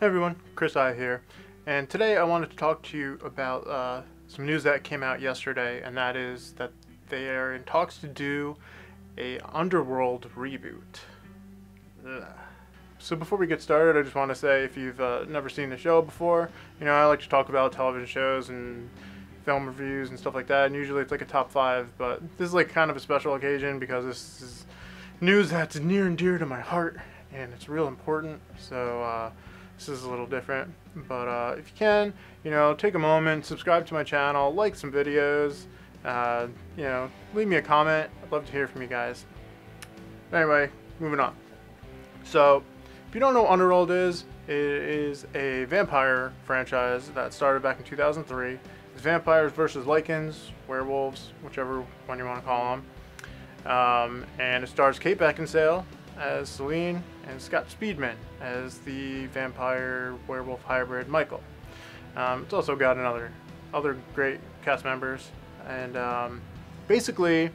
Hey everyone, Chris I here, and today I wanted to talk to you about some news that came out yesterday, and that is that they are in talks to do a Underworld reboot. Ugh. So before we get started, I just want to say if you've never seen the show before, I like to talk about television shows and film reviews and stuff like that, and usually it's like a top 5, but this is like kind of a special occasion because this is news that's near and dear to my heart, and it's real important, so this is a little different, but if you can, take a moment, subscribe to my channel, like some videos, leave me a comment. I'd love to hear from you guys. Anyway, moving on. So, if you don't know what Underworld is, it is a vampire franchise that started back in 2003. It's vampires versus lycans, werewolves, whichever one you want to call them. And it stars Kate Beckinsale as Celine and Scott Speedman as the vampire werewolf hybrid Michael. It's also got other great cast members, and basically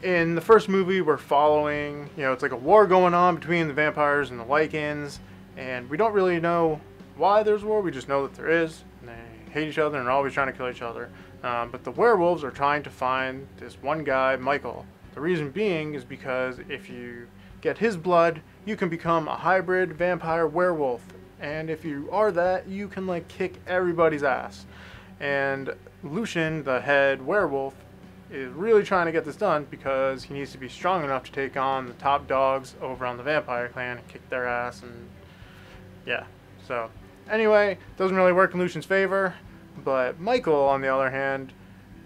in the first movie we're following, it's like a war going on between the vampires and the lycans, and we don't really know why there's war, we just know that there is, and they hate each other and are always trying to kill each other. But the werewolves are trying to find this one guy, Michael. The reason being is because if you get his blood, you can become a hybrid vampire werewolf. And if you are that, you can like kick everybody's ass. And Lucian, the head werewolf, is really trying to get this done because he needs to be strong enough to take on the top dogs over on the vampire clan and kick their ass, and yeah. So anyway, doesn't really work in Lucian's favor, but Michael, on the other hand,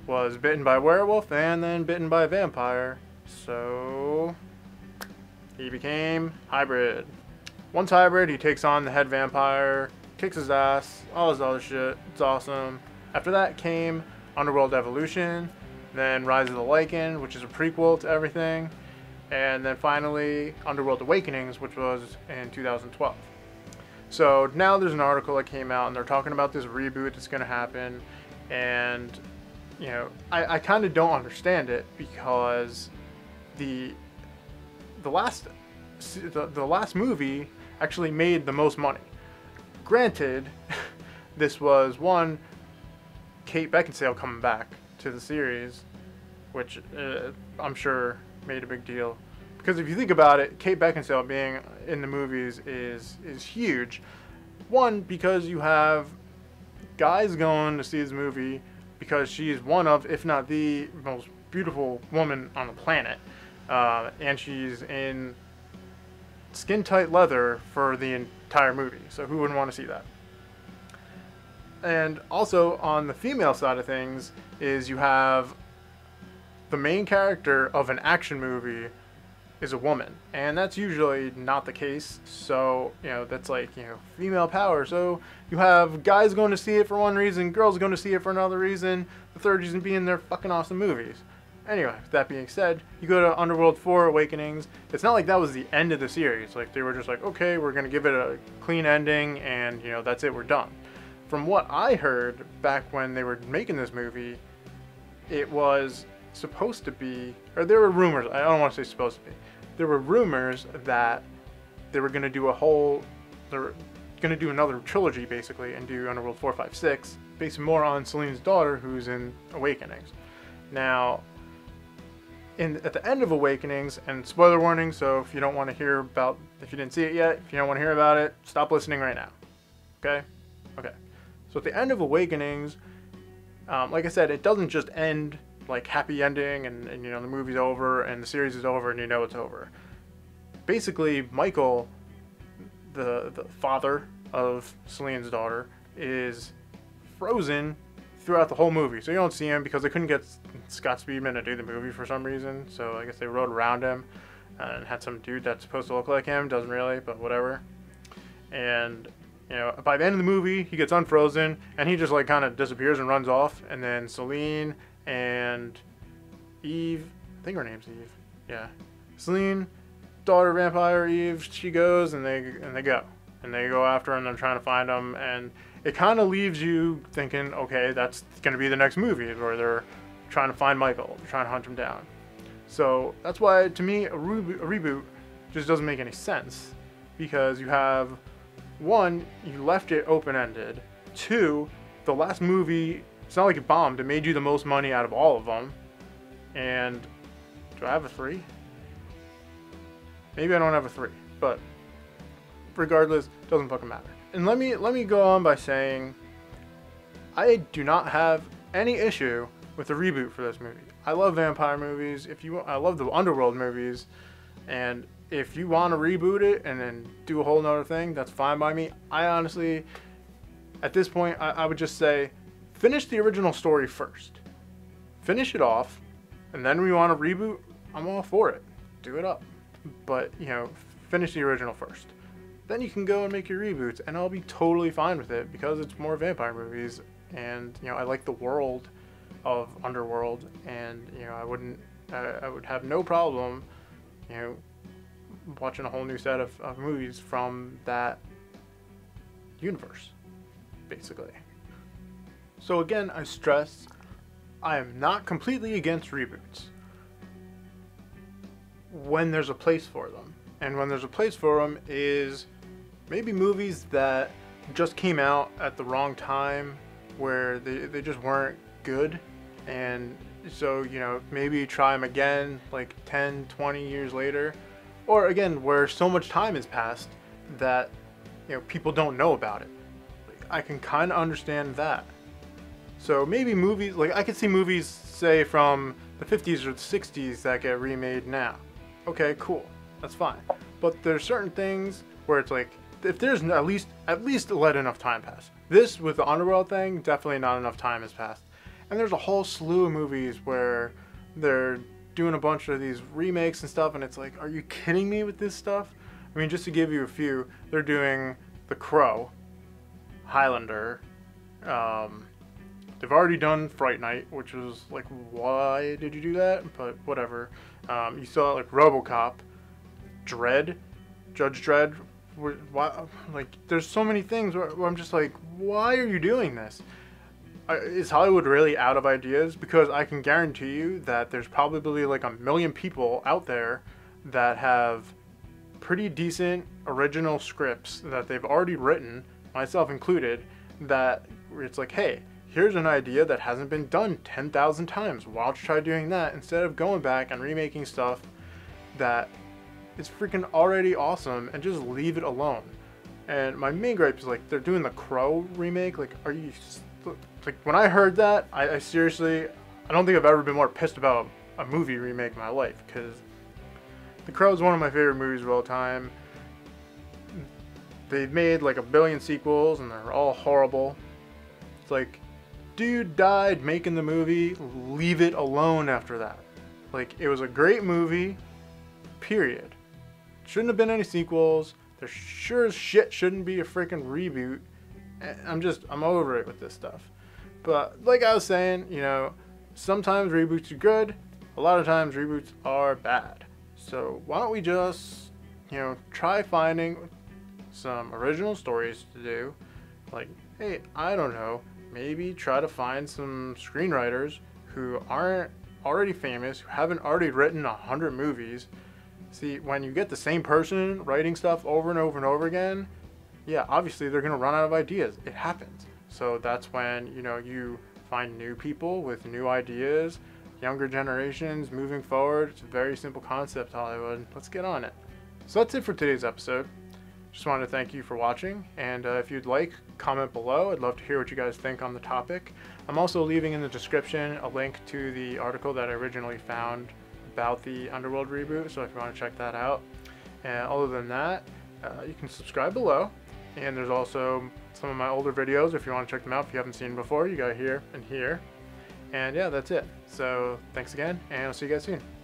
was bitten by a werewolf and then bitten by a vampire, so he became hybrid. Once hybrid, he takes on the head vampire, kicks his ass, all this other shit. It's awesome. After that came Underworld Evolution, then Rise of the Lycan, which is a prequel to everything, and then finally Underworld Awakenings, which was in 2012. So now there's an article that came out and they're talking about this reboot that's going to happen, and I kind of don't understand it because the last movie actually made the most money. Granted, this was one, Kate Beckinsale coming back to the series, which I'm sure made a big deal. Because if you think about it, Kate Beckinsale being in the movies is huge. One, because you have guys going to see this movie because she's one of, if not the most beautiful woman on the planet. And she's in skin-tight leather for the entire movie, so who wouldn't want to see that? And also on the female side of things is you have the main character of an action movie is a woman, and that's usually not the case. So that's like female power. So you have guys going to see it for one reason, girls going to see it for another reason, the third reason being they're fucking awesome movies. Anyway, with that being said, you go to Underworld 4 Awakenings. It's not like that was the end of the series. Like, they were just like, okay, we're going to give it a clean ending, and, that's it, we're done. From what I heard back when they were making this movie, it was supposed to be, or there were rumors, I don't want to say supposed to be, there were rumors that they were going to do another trilogy, basically, and do Underworld 4, 5, 6, based more on Celine's daughter, who's in Awakenings. Now, at the end of Awakenings, and spoiler warning, so if you don't want to hear about, if you didn't see it yet, if you don't want to hear about it, stop listening right now. Okay? Okay. So at the end of Awakenings, like I said, it doesn't just end like happy ending and the movie's over and the series is over and it's over. Basically, Michael, the father of Celine's daughter, is frozen throughout the whole movie. So you don't see him because they couldn't get Scott Speedman to do the movie for some reason. So I guess they rode around him and had some dude that's supposed to look like him. Doesn't really, but whatever. And by the end of the movie, he gets unfrozen and he just like kind of disappears and runs off. And then Celine and Eve, I think her name's Eve. Yeah, Celine, daughter vampire Eve. She goes and they go after him. And they're trying to find him, and it kind of leaves you thinking, okay, that's going to be the next movie where they're trying to find Michael, they're trying to hunt him down. So that's why, to me, a reboot just doesn't make any sense, because you have one, you left it open-ended. Two, the last movie, it's not like it bombed. It made you the most money out of all of them. And do I have a 3? Maybe I don't have a 3, but regardless, it doesn't fucking matter. And let me go on by saying I do not have any issue with the reboot for this movie. I love vampire movies. I love the Underworld movies, and if you want to reboot it and then do a whole nother thing, that's fine by me. I honestly, at this point, I would just say, finish the original story first. Finish it off, and then we want to reboot, I'm all for it. Do it up. But, you know, finish the original first. Then you can go and make your reboots, and I'll be totally fine with it because it's more vampire movies, and, you know, I like the world of Underworld, and, you know, I would have no problem, you know, watching a whole new set of movies from that universe, basically. So again, I stress, I am not completely against reboots when there's a place for them. And when there's a place for them is maybe movies that just came out at the wrong time where they just weren't good. And so, you know, maybe try them again like 10, 20 years later. Or again, where so much time has passed that, you know, people don't know about it. Like, I can kind of understand that. So maybe movies, like I could see movies, say, from the 50s or the 60s that get remade now. Okay, cool. That's fine. But there's certain things where it's like, if there's at least let enough time pass. This, with the Underworld thing, definitely not enough time has passed. And there's a whole slew of movies where they're doing a bunch of these remakes and stuff, and it's like, are you kidding me with this stuff? I mean, just to give you a few, they're doing The Crow, Highlander, they've already done Fright Night, which was like, why did you do that? But whatever. You saw like RoboCop, Dredd, Judge Dredd. Why, like, there's so many things where I'm just like, why are you doing this? Is Hollywood really out of ideas? Because I can guarantee you that there's probably like 1 million people out there that have pretty decent original scripts that they've already written, myself included, that it's like, hey, here's an idea that hasn't been done 10,000 times. Why don't you try doing that instead of going back and remaking stuff that is freaking already awesome and just leave it alone. And my main gripe is like, they're doing the Crow remake. Like, are you... Like, when I heard that, I seriously, I don't think I've ever been more pissed about a movie remake in my life, because The Crow is one of my favorite movies of all time. They've made like 1 billion sequels, and they're all horrible. It's like, dude died making the movie, leave it alone after that. Like, it was a great movie, period. Shouldn't have been any sequels. There sure as shit shouldn't be a freaking reboot. I'm over it with this stuff. But like I was saying, you know, sometimes reboots are good, a lot of times reboots are bad. So why don't we just, you know, try finding some original stories to do. Like, hey, I don't know, maybe try to find some screenwriters who aren't already famous, who haven't already written 100 movies. See, when you get the same person writing stuff over and over and over again, yeah, obviously they're gonna run out of ideas. It happens. So that's when, you know, you find new people with new ideas, younger generations moving forward. It's a very simple concept, Hollywood. Let's get on it. So that's it for today's episode. Just wanted to thank you for watching, and if you'd like, comment below. I'd love to hear what you guys think on the topic. I'm also leaving in the description a link to the article that I originally found about the Underworld reboot, so if you want to check that out. And other than that, you can subscribe below. And there's also some of my older videos if you want to check them out. If you haven't seen them before, you got here and here. And yeah, that's it. So thanks again, and I'll see you guys soon.